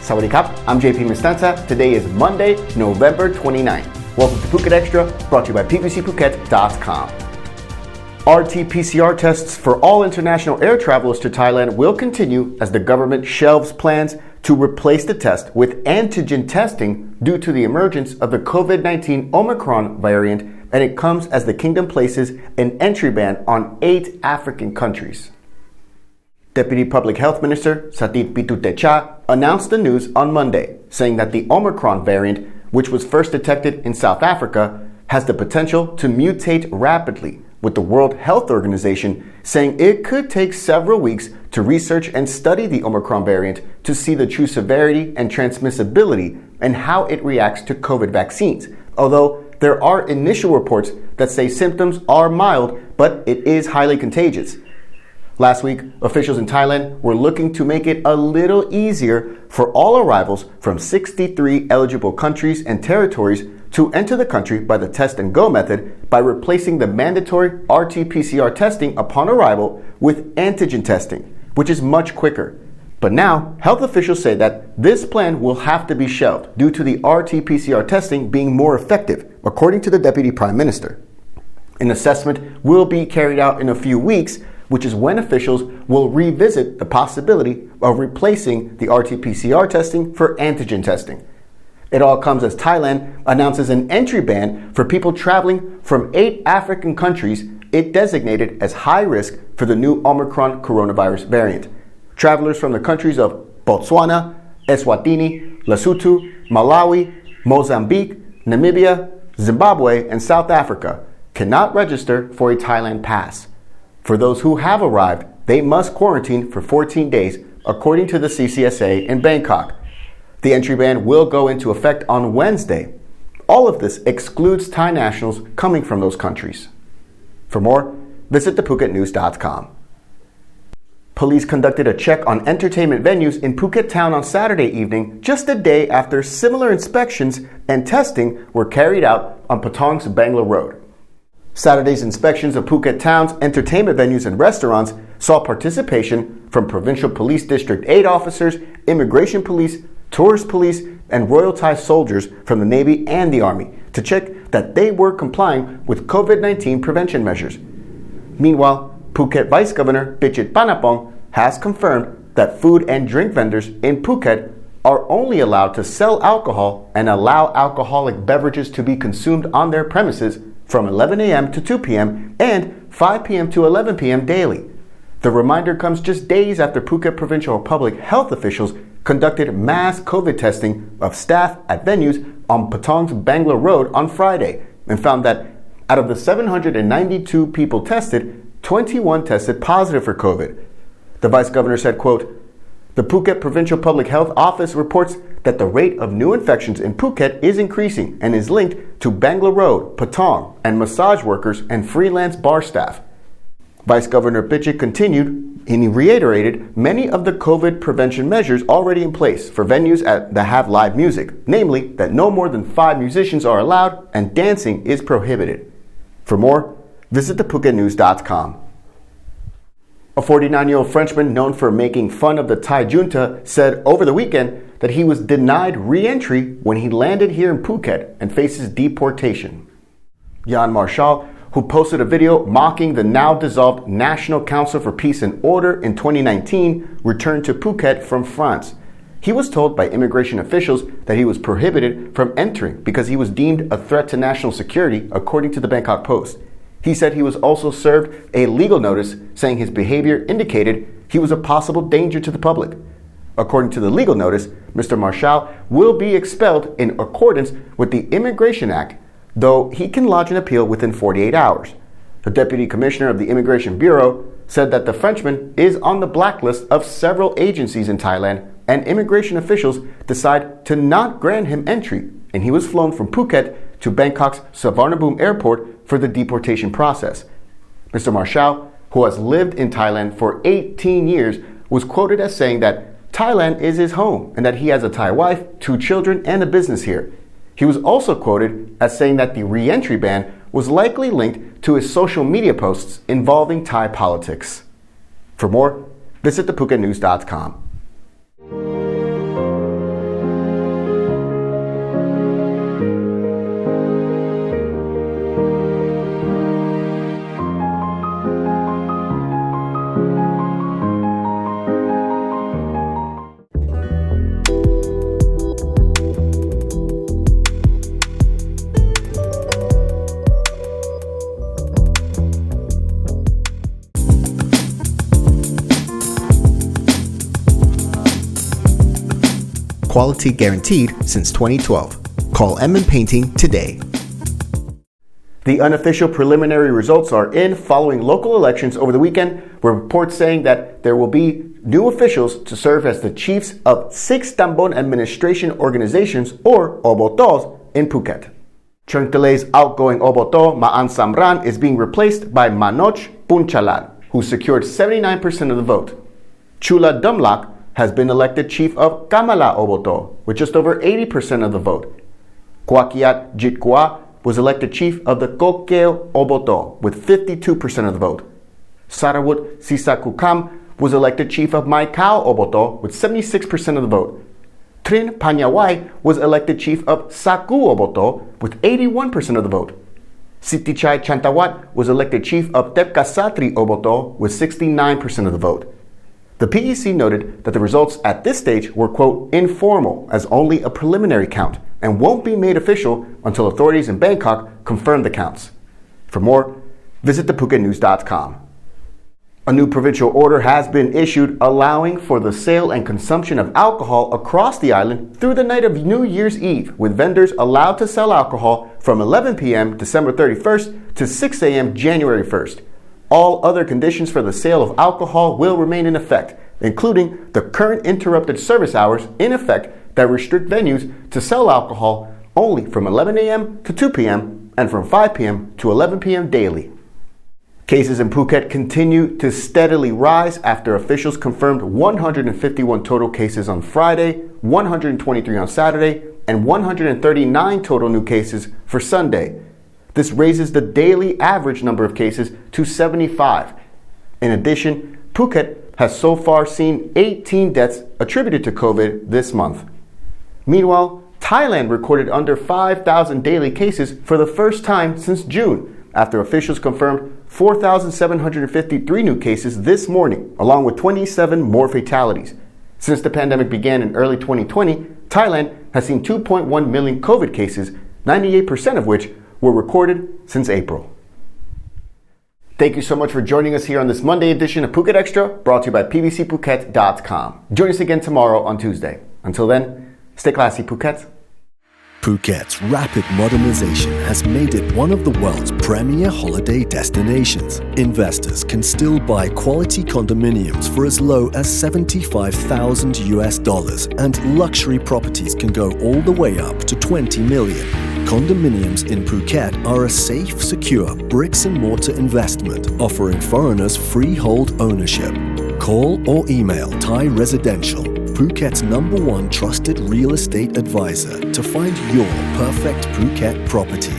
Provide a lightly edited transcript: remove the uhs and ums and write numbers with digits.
Sawadee Krap, I'm JP Mestanza. Today is Monday, November 29th. Welcome to Phuket Xtra, brought to you by pvcphuket.com. RT-PCR tests for all international air travelers to Thailand will continue as the government shelves plans to replace the test with antigen testing due to the emergence of the COVID-19 Omicron variant, and it comes as the kingdom places an entry ban on 8 African countries. Deputy Public Health Minister Satit Pitutecha announced the news on Monday, saying that the Omicron variant, which was first detected in South Africa, has the potential to mutate rapidly, with the World Health Organization saying it could take several weeks to research and study the Omicron variant to see the true severity and transmissibility and how it reacts to COVID vaccines. Although there are initial reports that say symptoms are mild, but it is highly contagious. Last week, officials in Thailand were looking to make it a little easier for all arrivals from 63 eligible countries and territories to enter the country by the test and go method by replacing the mandatory RT-PCR testing upon arrival with antigen testing, which is much quicker. But now, health officials say that this plan will have to be shelved due to the RT-PCR testing being more effective, according to the Deputy Prime Minister. An assessment will be carried out in a few weeks, which is when officials will revisit the possibility of replacing the RT-PCR testing for antigen testing. It all comes as Thailand announces an entry ban for people traveling from 8 African countries it designated as high risk for the new Omicron coronavirus variant. Travelers from the countries of Botswana, Eswatini, Lesotho, Malawi, Mozambique, Namibia, Zimbabwe, and South Africa cannot register for a Thailand pass. For those who have arrived, they must quarantine for 14 days, according to the CCSA in Bangkok. The entry ban will go into effect on Wednesday. All of this excludes Thai nationals coming from those countries. For more, visit thephuket.news.com. Police conducted a check on entertainment venues in Phuket Town on Saturday evening, just a day after similar inspections and testing were carried out on Patong's Bangla Road. Saturday's inspections of Phuket Town's entertainment venues and restaurants saw participation from Provincial Police District 8 officers, Immigration Police, Tourist Police, and Royal Thai soldiers from the Navy and the Army to check that they were complying with COVID-19 prevention measures. Meanwhile, Phuket Vice Governor Pichit Panapong has confirmed that food and drink vendors in Phuket are only allowed to sell alcohol and allow alcoholic beverages to be consumed on their premises from 11 a.m. to 2 p.m. and 5 p.m. to 11 p.m. daily. The reminder comes just days after Phuket Provincial Public Health officials conducted mass COVID testing of staff at venues on Patong's Bangla Road on Friday and found that out of the 792 people tested, 21 tested positive for COVID. The Vice Governor said, quote, "The Phuket Provincial Public Health Office reports that the rate of new infections in Phuket is increasing and is linked to Bangla Road, Patong, and massage workers and freelance bar staff." Vice Governor Pichit continued, and he reiterated many of the COVID prevention measures already in place for venues that have live music, namely that no more than 5 musicians are allowed and dancing is prohibited. For more, visit thephuket.news.com. A 49-year-old Frenchman known for making fun of the Thai junta said over the weekend that he was denied re-entry when he landed here in Phuket and faces deportation. Jan Marshall, who posted a video mocking the now-dissolved National Council for Peace and Order in 2019, returned to Phuket from France. He was told by immigration officials that he was prohibited from entering because he was deemed a threat to national security, according to the Bangkok Post. He said he was also served a legal notice saying his behavior indicated he was a possible danger to the public. According to the legal notice, Mr. Marshall will be expelled in accordance with the Immigration Act, though he can lodge an appeal within 48 hours. The Deputy Commissioner of the Immigration Bureau said that the Frenchman is on the blacklist of several agencies in Thailand, and immigration officials decide to not grant him entry, and he was flown from Phuket to Bangkok's Suvarnabhumi Airport for the deportation process. Mr. Marshall, who has lived in Thailand for 18 years, was quoted as saying that Thailand is his home and that he has a Thai wife, 2 children, and a business here. He was also quoted as saying that the re-entry ban was likely linked to his social media posts involving Thai politics. For more, visit thephuket.news.com. Quality guaranteed since 2012. Call M Painting today. The unofficial preliminary results are in following local elections over the weekend, with reports saying that there will be new officials to serve as the chiefs of 6 Tambon administration organizations, or OrBorTors, in Phuket. Chungtale's outgoing OrBorTor, Maan Samran, is being replaced by Manoj Punchalan, who secured 79% of the vote. Chula Dumlak has been elected chief of Kamala OrBorTor with just over 80% of the vote. Kwakiat Jitkwa was elected chief of the Kokeo OrBorTor with 52% of the vote. Sarawut Sisakukam was elected chief of Maikau OrBorTor with 76% of the vote. Trin Panyawai was elected chief of Saku OrBorTor with 81% of the vote. Sitichai Chantawat was elected chief of Tepkasatri OrBorTor with 69% of the vote. The PEC noted that the results at this stage were, quote, informal, as only a preliminary count, and won't be made official until authorities in Bangkok confirm the counts. For more, visit thephuket.news.com. A new provincial order has been issued allowing for the sale and consumption of alcohol across the island through the night of New Year's Eve, with vendors allowed to sell alcohol from 11 p.m. December 31st to 6 a.m. January 1st. All other conditions for the sale of alcohol will remain in effect, including the current interrupted service hours in effect that restrict venues to sell alcohol only from 11 a.m. to 2 p.m. and from 5 p.m. to 11 p.m. daily. Cases in Phuket continue to steadily rise after officials confirmed 151 total cases on Friday, 123 on Saturday, and 139 total new cases for Sunday. This raises the daily average number of cases to 75. In addition, Phuket has so far seen 18 deaths attributed to COVID this month. Meanwhile, Thailand recorded under 5,000 daily cases for the first time since June, after officials confirmed 4,753 new cases this morning, along with 27 more fatalities. Since the pandemic began in early 2020, Thailand has seen 2.1 million COVID cases, 98% of which were recorded since April. Thank you so much for joining us here on this Monday edition of Phuket Xtra, brought to you by pbcphuket.com. Join us again tomorrow on Tuesday. Until then, stay classy, Phuket. Phuket's rapid modernization has made it one of the world's premier holiday destinations. Investors can still buy quality condominiums for as low as $75,000, and luxury properties can go all the way up to 20 million. Condominiums in Phuket are a safe, secure bricks-and-mortar investment, offering foreigners freehold ownership. Call or email Thai Residential, Phuket's #1 trusted real estate advisor, to find your perfect Phuket property.